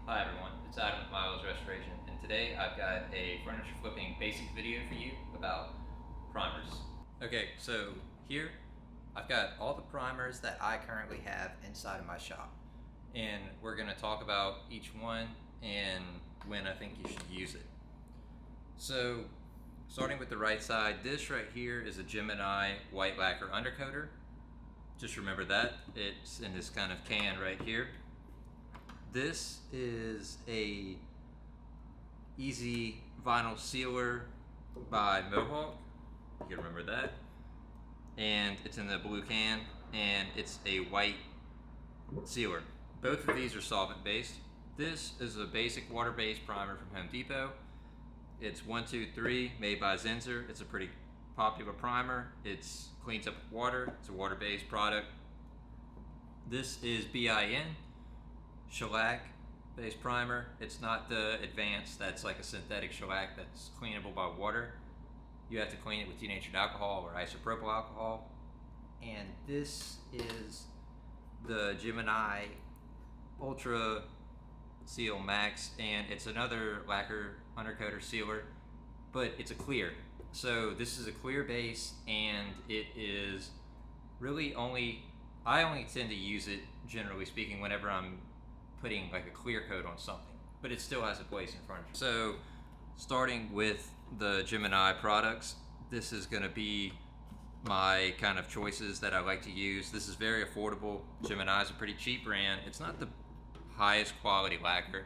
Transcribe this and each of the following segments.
Hi everyone, it's Adam with Miles Restoration, and today I've got a furniture flipping basic video for you about primers. Okay, so here I've got all the primers that I currently have inside of my shop, and we're going to talk about each one and when I think you should use it. So starting with the right side, this right here is a Gemini white lacquer undercoater. Just remember that, it's in this kind of can right here. This is a easy vinyl sealer by Mohawk. You can remember that. And it's in the blue can, and it's a white sealer. Both of these are solvent based. This is a basic water-based primer from Home Depot. It's 123, made by Zinsser. It's a pretty popular primer. It cleans up with water. It's a water-based product. This is BIN. Shellac based primer. It's not the advanced that's like a synthetic shellac that's cleanable by water. You have to clean it with denatured alcohol or isopropyl alcohol. And this is the Gemini Ultra Seal Max, and it's another lacquer undercoater sealer, but it's a clear. So this is a clear base, and it is really I only tend to use it, generally speaking, whenever I'm putting like a clear coat on something, but it still has a place in furniture. So starting with the Gemini products, this is going to be my kind of choices that I like to use. This is very affordable. Gemini is a pretty cheap brand. It's not the highest quality lacquer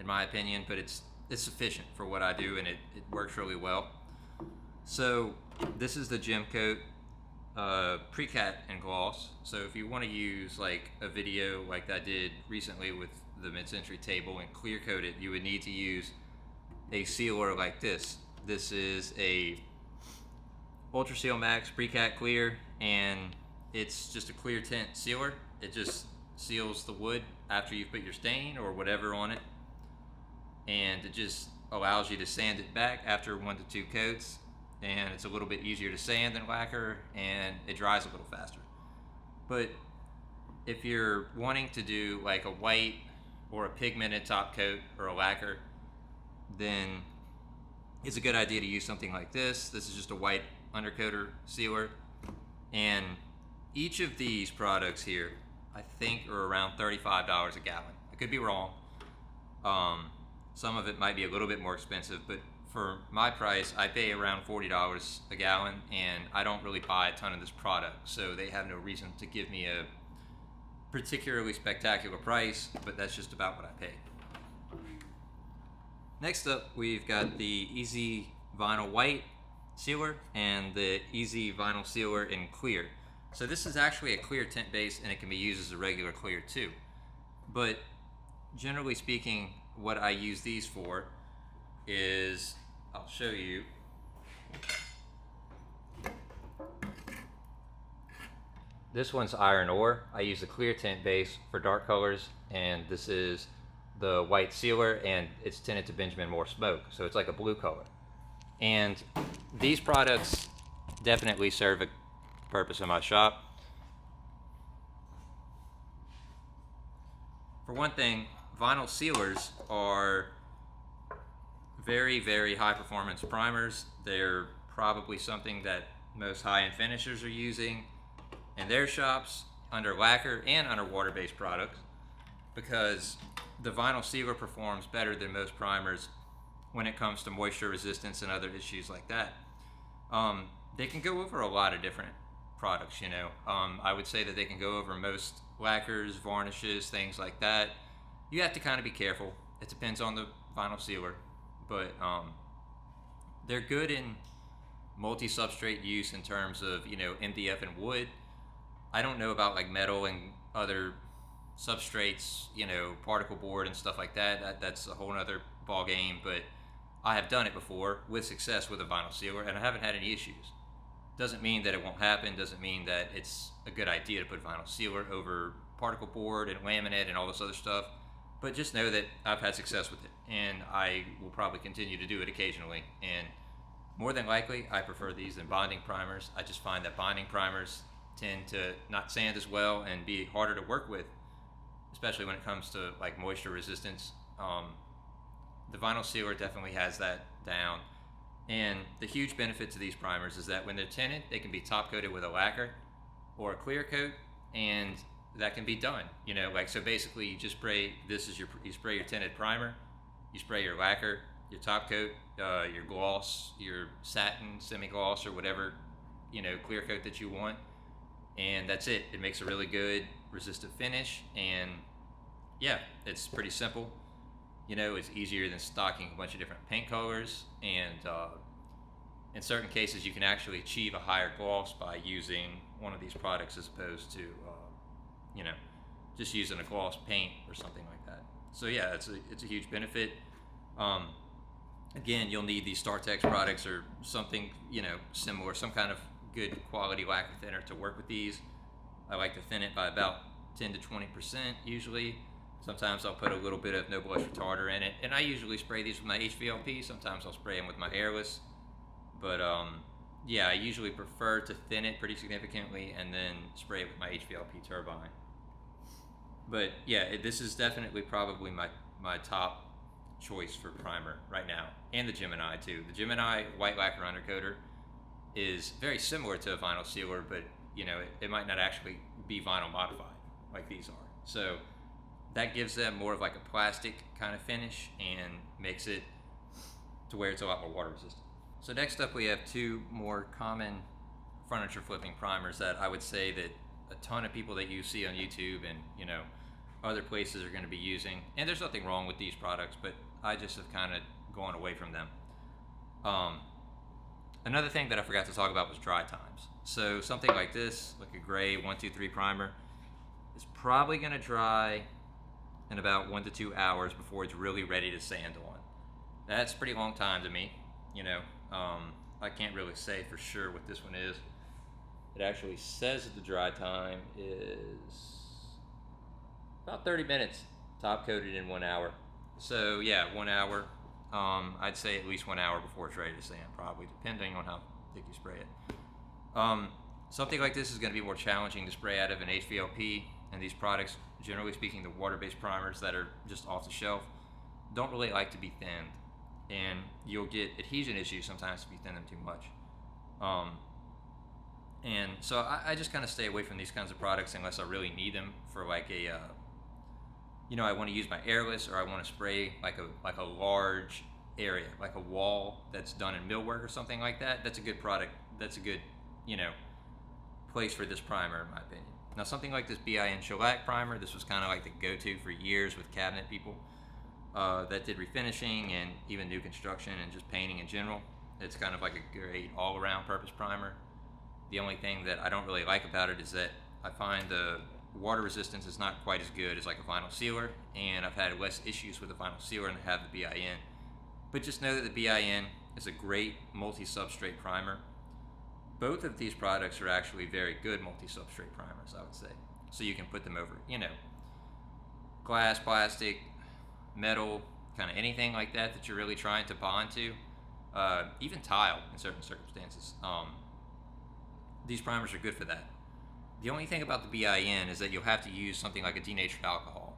in my opinion, but it's sufficient for what I do, and it works really well. So this is the Gem Coat pre-cat and gloss. So if you want to use like a video like I did recently with the mid-century table and clear coat it, you would need to use a sealer like this. This is a Ultra Seal Max pre-cat clear, and it's just a clear tint sealer. It just seals the wood after you've put your stain or whatever on it, and it just allows you to sand it back after 1 to 2 coats. And it's a little bit easier to sand than lacquer, and it dries a little faster. But if you're wanting to do like a white or a pigmented top coat or a lacquer, then it's a good idea to use something like this. This is just a white undercoater sealer, and each of these products here I think are around $35 a gallon. I could be wrong. Some of it might be a little bit more expensive, but for my price, I pay around $40 a gallon, and I don't really buy a ton of this product, so they have no reason to give me a particularly spectacular price, but that's just about what I pay. Next up, we've got the Easy Vinyl White Sealer and the Easy Vinyl Sealer in Clear. So this is actually a clear tint base, and it can be used as a regular clear too. But generally speaking, what I use these for is, I'll show you. This one's iron ore. I use the clear tint base for dark colors, and this is the white sealer, and it's tinted to Benjamin Moore smoke, so it's like a blue color. And these products definitely serve a purpose in my shop. For one thing, vinyl sealers are very, very high performance primers. They're probably something that most high-end finishers are using in their shops under lacquer and under water-based products, because the vinyl sealer performs better than most primers when it comes to moisture resistance and other issues like that. They can go over a lot of different products, you know. I would say that they can go over most lacquers, varnishes, things like that. You have to kind of be careful. It depends on the vinyl sealer. But they're good in multi-substrate use in terms of, you know, MDF and wood. I don't know about like metal and other substrates, you know, particle board and stuff like that. That's a whole other ball game, but I have done it before with success with a vinyl sealer, and I haven't had any issues. Doesn't mean that it won't happen, doesn't mean that it's a good idea to put vinyl sealer over particle board and laminate and all this other stuff. But just know that I've had success with it, and I will probably continue to do it occasionally. And more than likely, I prefer these than bonding primers. I just find that bonding primers tend to not sand as well and be harder to work with. especially when it comes to like moisture resistance. The vinyl sealer definitely has that down. And the huge benefit to these primers is that when they're tinted, they can be top coated with a lacquer or a clear coat, and that can be done. You know, like, so basically you just spray, you spray your tinted primer, you spray your lacquer, your top coat, your gloss, your satin, semi-gloss, or whatever, you know, clear coat that you want, and that's it. It makes a really good resistive finish, and yeah, it's pretty simple. You know, it's easier than stocking a bunch of different paint colors, and in certain cases you can actually achieve a higher gloss by using one of these products as opposed to you know, just using a gloss paint or something like that. So yeah, it's a huge benefit. Again, you'll need these StarTex products or something, you know, similar, some kind of good quality lacquer thinner to work with these. I like to thin it by about 10 to 20% usually. Sometimes I'll put a little bit of no blush retarder in it, and I usually spray these with my HVLP. Sometimes I'll spray them with my airless, but yeah, I usually prefer to thin it pretty significantly and then spray it with my HVLP turbine. But yeah, this is definitely probably my top choice for primer right now, and the Gemini too. The Gemini white lacquer undercoater is very similar to a vinyl sealer, but you know, it might not actually be vinyl modified like these are. So that gives them more of like a plastic kind of finish and makes it to where it's a lot more water resistant. So next up we have two more common furniture flipping primers that I would say that a ton of people that you see on YouTube and, you know, other places are going to be using. And there's nothing wrong with these products, but I just have kind of gone away from them. Another thing that I forgot to talk about was dry times. So something like this, like a gray 123 primer, is probably going to dry in about 1 to 2 hours before it's really ready to sand on. That's a pretty long time to me, you know. I can't really say for sure what this one is. It actually says that the dry time is about 30 minutes, top coated in 1 hour. So yeah, 1 hour. I'd say at least 1 hour before it's ready to sand, probably, depending on how thick you spray it. Something like this is going to be more challenging to spray out of an HVLP, and these products, generally speaking, the water-based primers that are just off the shelf, don't really like to be thinned, and you'll get adhesion issues sometimes if you thin them too much. And so I just kind of stay away from these kinds of products unless I really need them for like a, you know, I want to use my airless, or I want to spray like a large area, like a wall that's done in millwork or something like that. That's a good product. That's a good, you know, place for this primer in my opinion. Now something like this BIN shellac primer, this was kind of like the go-to for years with cabinet people that did refinishing and even new construction and just painting in general. It's kind of like a great all-around purpose primer. The only thing that I don't really like about it is that I find the water resistance is not quite as good as like a vinyl sealer, and I've had less issues with the vinyl sealer than I have the BIN. But just know that the BIN is a great multi-substrate primer. Both of these products are actually very good multi-substrate primers, I would say. So you can put them over, you know, glass, plastic, metal, kind of anything like that that you're really trying to bond to, even tile in certain circumstances. These primers are good for that. The only thing about the BIN is that you'll have to use something like a denatured alcohol,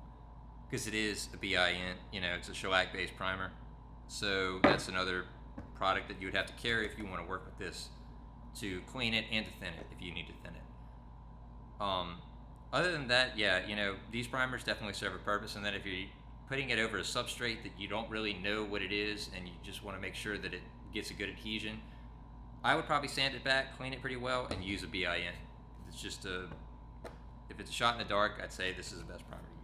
because it is a BIN, you know, it's a shellac-based primer. So that's another product that you would have to carry if you want to work with this, to clean it and to thin it if you need to thin it. Other than that, yeah, you know, these primers definitely serve a purpose, and then if you're putting it over a substrate that you don't really know what it is and you just want to make sure that it gets a good adhesion, I would probably sand it back, clean it pretty well, and use a BIN. It's just if it's a shot in the dark, I'd say this is the best primer to use.